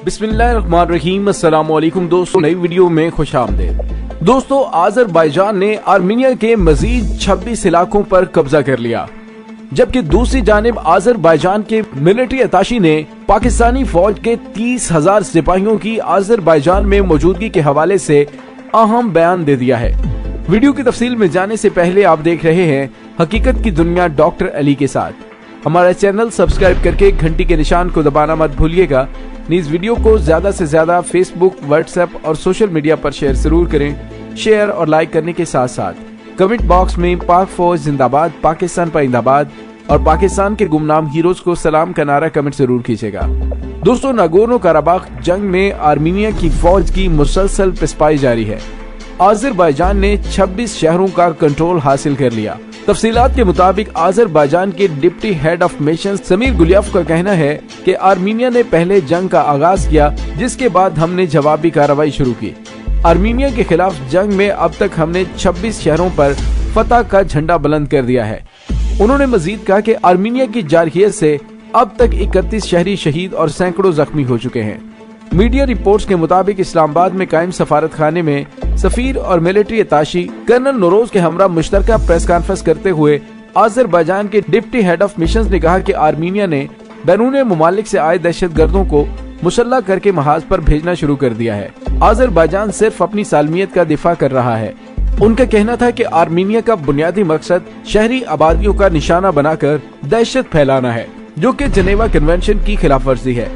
बिस्मिल्लाहिर्रहमानिर्रहीम। अस्सलाम वालेकुम दोस्तों, नई वीडियो में खुश आमदीद। दोस्तों, आज़रबाईजान ने आर्मीनिया के मजीद 26 इलाकों पर कब्जा कर लिया, जबकि दूसरी जानिब आज़रबाईजान के मिलिट्री अताशी ने पाकिस्तानी फौज के 30,000 सिपाहियों की आज़रबाईजान में मौजूदगी के हवाले से अहम बयान दे दिया है। वीडियो की तफसील में जाने से पहले आप देख रहे हैं हकीकत की दुनिया डॉक्टर अली के साथ। हमारा चैनल सब्सक्राइब करके घंटी के निशान को दबाना मत भूलिएगा। इस वीडियो को ज्यादा से ज्यादा फेसबुक, व्हाट्सएप और सोशल मीडिया पर शेयर जरूर करें। शेयर और लाइक करने के साथ साथ कमेंट बॉक्स में पाक फौज जिंदाबाद, पाकिस्तान पाइंदाबाद और पाकिस्तान के गुमनाम हीरोज को सलाम का नारा कमेंट जरूर कीजिएगा। दोस्तों, नागोर्नो काराबाख जंग में आर्मीनिया की फौज की मुसलसल पिसपाई जारी है। आज़रबाईजान ने 26 शहरों का कंट्रोल हासिल कर लिया। तफसीलात के मुताबिक आज़रबाईजान के deputy head of mission Samir Guliyev का कहना है कि आर्मीनिया ने पहले जंग का आगाज किया, जिसके बाद हमने जवाबी कार्रवाई शुरू की। आर्मीनिया के खिलाफ जंग में अब तक हमने 26 शहरों पर फतह का झंडा बुलंद कर दिया है। उन्होंने मजीद कहा कि आर्मीनिया की जारहियत से अब तक 31 शहरी शहीद और सैकड़ों जख्मी हो चुके हैं। मीडिया रिपोर्ट्स के मुताबिक इस्लामाबाद में कायम सफारत खाने में सफीर और मिलिट्री अताशी कर्नल नोरोज के हमरा मुश्तरका प्रेस कॉन्फ्रेंस करते हुए आज़रबाईजान के डिप्टी हेड ऑफ मिशन ने कहा कि आर्मीनिया ने बैरून मुमालिक से आए दहशत गर्दों को मुसल्लह करके महाज पर भेजना शुरू कर दिया है। आज़रबाईजान सिर्फ अपनी सालमियत का दिफा कर रहा है। उनका कहना था कि आर्मीनिया का बुनियादी मकसद शहरी आबादियों का निशाना बनाकर दहशत फैलाना है, जो कि जनेवा कन्वेंशन की खिलाफ वर्जी है।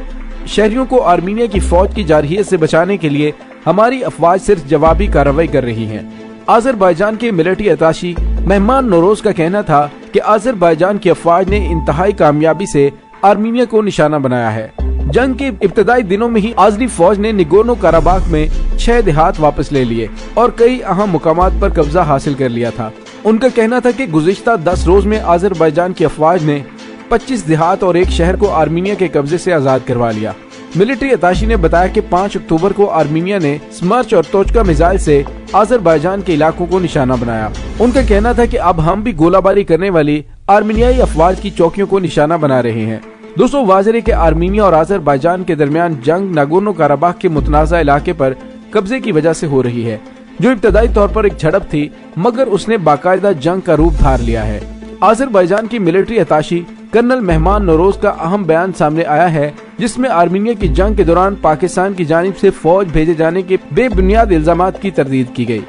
शहरियों को आर्मीनिया की फौज की जारहियत से बचाने के लिए हमारी अफवाज सिर्फ जवाबी कार्रवाई कर रही हैं। आज़रबाईजान के मिलिट्री अताशी मेहमान नोरोज का कहना था कि आज़रबाईजान की अफवाज ने इंतहाई कामयाबी से आर्मीनिया को निशाना बनाया है। जंग के इब्तदाई दिनों में ही आज़री फौज ने नागोर्नो काराबाख में 6 देहात वापस ले लिए और कई अहम मुकामात पर कब्जा हासिल कर लिया था। उनका कहना था कि गुज़िश्ता 10 रोज में आज़रबाईजान की अफवाज ने 25 देहात और एक शहर को आर्मीनिया के कब्जे से आजाद करवा लिया। मिलिट्री अताशी ने बताया कि 5 अक्टूबर को आर्मीनिया ने स्मर्च और तोचका मिसाइल से आज़रबाईजान के इलाकों को निशाना बनाया। उनका कहना था कि अब हम भी गोलाबारी करने वाली आर्मीनियाई अफवाज की चौकियों को निशाना बना रहे हैं। दोस्तों, वाज़ेह है कि आर्मीनिया और आज़रबाईजान के दरमियान जंग नागोर्नो काराबाख के मुतनाज़ा इलाके पर कब्जे की वजह से हो रही है, जो इब्तदाई तौर पर एक झड़प थी, मगर उसने बाकायदा जंग का रूप धार लिया है। आज़रबाईजान की मिलिट्री अताशी कर्नल मेहमान नोरोज का अहम बयान सामने आया है, जिसमें आर्मीनिया की जंग के दौरान पाकिस्तान की जानिब से फौज भेजे जाने के बेबुनियाद इल्जामात की तरदीद की गई।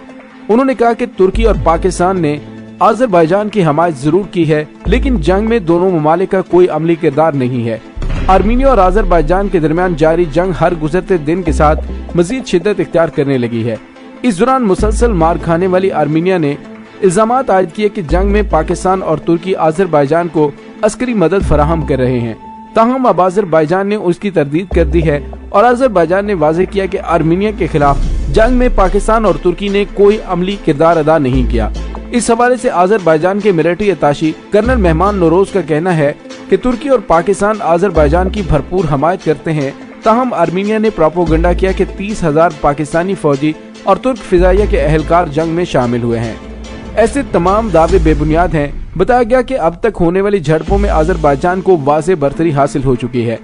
उन्होंने कहा कि तुर्की और पाकिस्तान ने आज़रबाईजान की हमायत जरूर की है, लेकिन जंग में दोनों ममालिक का कोई अमली किरदार नहीं है। आर्मीनिया और आज़रबाईजान के दरमियान जारी जंग हर गुजरते दिन के साथ मजीद शिद्दत इख्तियार करने लगी है। इस दौरान मुसलसल मार खाने वाली आर्मीनिया ने इल्जामात आयद किए कि जंग में पाकिस्तान और तुर्की आज़रबाईजान को अस्करी मदद फराहम कर रहे हैं। ताहम अब आज़रबाईजान ने उसकी तरदीद कर दी है और आज़रबाईजान ने वाज़ेह किया कि आर्मीनिया के खिलाफ जंग में पाकिस्तान और तुर्की ने कोई अमली किरदार अदा नहीं किया। इस हवाले से आज़रबाईजान के मिलिट्री अताशी कर्नल मेहमान नोरोज का कहना है कि तुर्की और पाकिस्तान आज़रबाईजान की भरपूर हमायत करते हैं। ताहम आर्मीनिया ने प्रोपोगंडा किया कि 30,000 पाकिस्तानी फौजी और तुर्क फिजाइया के अहलकार जंग में शामिल हुए हैं। ऐसे तमाम दावे बेबुनियाद हैं। बताया गया कि अब तक होने वाली झड़पों में आज़रबाईजान को वाज़ेह बरतरी हासिल हो चुकी है।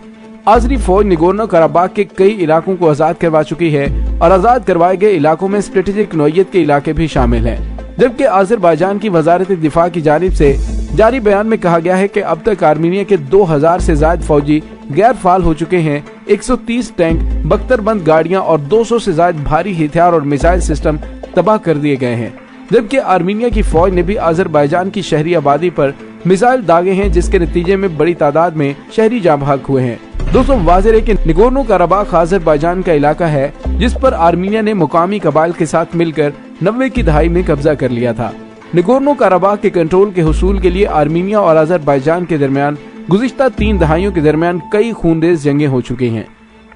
आज़री फौज नागोर्नो काराबाख के कई इलाकों को आजाद करवा चुकी है और आजाद करवाए गए इलाकों में स्ट्रेटेजिक नौयत के इलाके भी शामिल हैं। जबकि आज़रबाईजान की वजारत दिफा की जानिब से जारी बयान में कहा गया है कि अब तक आर्मीनिया के 2000 से ज्यादा फौजी गैर फाल हो चुके हैं। 130 टैंक, बख्तरबंद गाड़ियां और 200 से ज्यादा भारी हथियार और मिसाइल सिस्टम तबाह कर दिए गए हैं। जबकि आर्मीनिया की फौज ने भी आज़रबाईजान की शहरी आबादी पर मिसाइल दागे हैं, जिसके नतीजे में बड़ी तादाद में शहरी जाँ बहक हुए हैं। दोस्तों, वाज़ेह है कि नागोर्नो काराबाख आज़रबाईजान का इलाका है, जिस पर आर्मीनिया ने मुकामी कबाइल के साथ मिलकर 90 की दहाई में कब्जा कर लिया था। नागोर्नो काराबाख के कंट्रोल के हुसूल के लिए आर्मीनिया और आज़रबाईजान के दरमियान गुज़िश्ता 3 दहाइयों के दरमियान कई खूनरेज़ जंगें हो चुकी हैं,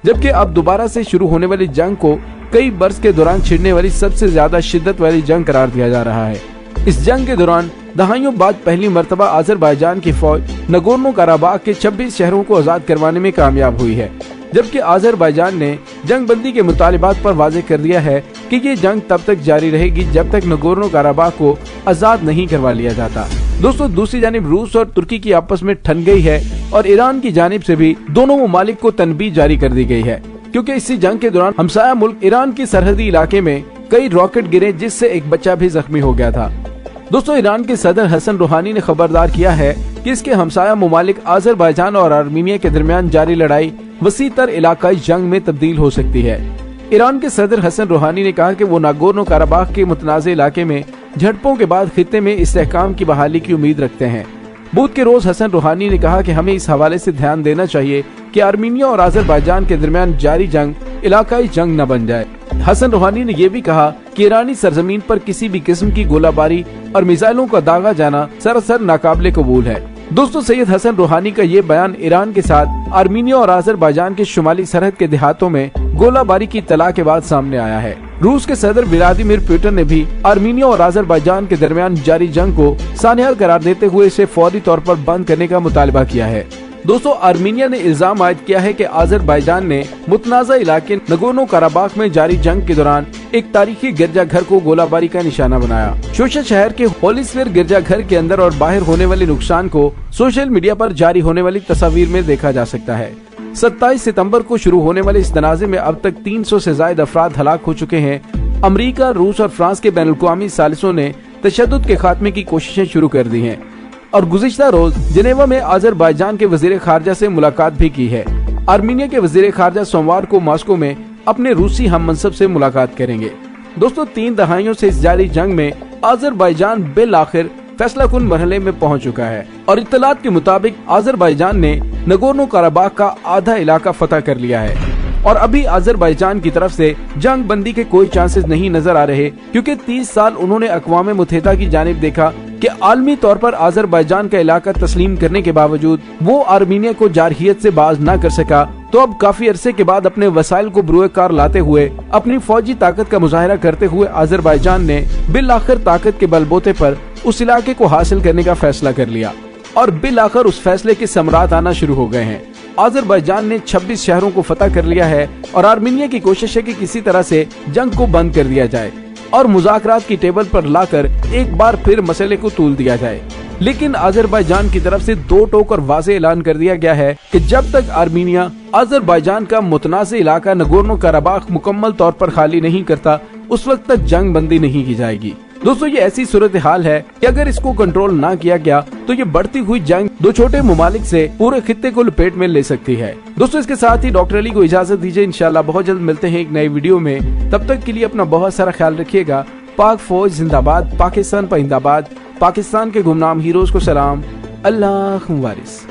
जबकि अब दोबारा से शुरू होने वाली जंग को कई बरस के दौरान छिड़ने वाली सबसे ज्यादा शिद्दत वाली जंग करार दिया जा रहा है। इस जंग के दौरान दहाइयों बाद पहली मर्तबा आज़रबाईजान की फौज नागोर्नो काराबाख के 26 शहरों को आजाद करवाने में कामयाब हुई है, जबकि आज़रबाईजान ने जंग बंदी के मुतालिबात पर वाज़ेह कर दिया है कि ये जंग तब तक जारी रहेगी जब तक नागोर्नो काराबाख को आजाद नहीं करवा लिया जाता। दोस्तों, दूसरी जानिब रूस और तुर्की की आपस में ठन गई है और ईरान की जानिब से भी दोनों ममालिक को तनबीह जारी कर दी गई है। क्योंकि इसी जंग के दौरान हमसाया मुल्क ईरान की सरहदी इलाके में कई रॉकेट गिरे, जिससे एक बच्चा भी जख्मी हो गया था। दोस्तों, ईरान के सदर हसन रूहानी ने खबरदार किया है कि इसके हमसाया मुमालिक आज़रबाईजान और आर्मीनिया के दरमियान जारी लड़ाई वसी तर इलाकाई जंग में तब्दील हो सकती है। ईरान के सदर हसन रूहानी ने कहा कि वो नागोर्नो काराबाख के मुतनाज़ इलाके में झड़पों के बाद खित्ते में इस्तेहकाम की बहाली की उम्मीद रखते हैं। बुध के रोज हसन रूहानी ने कहा कि हमें इस हवाले से ध्यान देना चाहिए कि आर्मीनिया और आज़रबाईजान के दरमियान जारी जंग इलाकाई जंग न बन जाए। हसन रूहानी ने यह भी कहा कि ईरानी सरजमीन पर किसी भी किस्म की गोलाबारी और मिसाइलों का दागा जाना सरासर नाकाबिले कबूल है। दोस्तों, सैयद हसन रूहानी का ये बयान ईरान के साथ आर्मीनिया और आज़रबाईजान के शुमाली सरहद के देहातों में गोलाबारी की इत्तला के बाद सामने आया है। रूस के सदर व्लादिमीर पुतिन ने भी आर्मीनिया और आज़रबाईजान के दरमियान जारी जंग को सानहाल करार देते हुए इसे फौरी तौर पर बंद करने का मुतालबा किया है। दोस्तों, आर्मीनिया ने इल्जाम आयद किया है कि आज़रबाईजान ने मुतनाज़ा इलाके नगोर्नो काराबाख में जारी जंग के दौरान एक तारीखी गिरजाघर को गोलाबारी का निशाना बनाया। शोशा शहर के होलीस्फेयर गिरजाघर के अंदर और बाहर होने वाले नुकसान को सोशल मीडिया पर जारी होने वाली तस्वीर में देखा जा सकता है। 27 सितंबर को शुरू होने वाले इस तनाज़े में अब तक 300 से ज्यादा अफराद हलाक हो चुके हैं। अमरीका, रूस और फ्रांस के बैनुल-अक़वामी सालिसों ने तशद्दुद के खात्मे की कोशिशें शुरू कर दी हैं और गुज़िश्ता रोज जिनेवा में आज़रबाईजान के वज़ीर ख़ारजा से मुलाकात भी की है। आर्मीनिया के वज़ीर ख़ारजा सोमवार को मॉस्को में अपने रूसी हम मनसब से मुलाकात करेंगे। दोस्तों, 3 दहाइयों से इस जारी जंग में आज़रबाईजान बिल आखिर फैसला कुन मरहले में पहुंच चुका है और इत्तलात के मुताबिक आज़रबाईजान ने नगोर्नो काराबाख का आधा इलाका फतह कर लिया है और अभी आज़रबाईजान की तरफ से जंग बंदी के कोई चांसेस नहीं नजर आ रहे, क्योंकि 30 साल उन्होंने अक़वाम मुत्तहिदा की जानिब देखा कि आलमी तौर पर आज़रबाईजान का इलाका तस्लीम करने के बावजूद वो आर्मीनिया को जारहियत से बाज न कर सका। तो अब काफी अरसे के बाद अपने वसाइल को बुरुए कार लाते हुए अपनी फौजी ताकत का मुजाहिरा करते हुए आज़रबाईजान ने बिल आखिर ताकत के बलबूते पर उस इलाके को हासिल करने का फैसला कर लिया और बिल आखिर उस फैसले के समरात आना शुरू हो गए हैं। आज़रबाईजान ने 26 शहरों को फतह कर लिया है और आर्मीनिया की कोशिश है कि किसी तरह से जंग को बंद कर दिया जाए और मुज़ाकरात की टेबल पर लाकर एक बार फिर मसले को तूल दिया जाए। लेकिन आज़रबाईजान की तरफ से 2 टोक और वाज़ेह ऐलान कर दिया गया है कि जब तक आर्मीनिया आज़रबाईजान का मुतनाज़ इलाका नगोर्नो काराबाख मुकम्मल तौर पर खाली नहीं करता, उस वक्त तक जंग बंदी नहीं की जाएगी। दोस्तों, ये ऐसी सूरत हाल है कि अगर इसको कंट्रोल ना किया गया तो ये बढ़ती हुई जंग 2 छोटे मुमालिक से पूरे खित्ते को लपेट में ले सकती है। दोस्तों, इसके साथ ही डॉक्टर अली को इजाजत दीजिए। इंशाल्लाह बहुत जल्द मिलते हैं एक नई वीडियो में। तब तक के लिए अपना बहुत सारा ख्याल रखिएगा। पाक फौज जिंदाबाद, पाकिस्तान पाइंदाबाद, पाकिस्तान के गुमनाम हीरोज को सलाम। अल्लाह वारिस।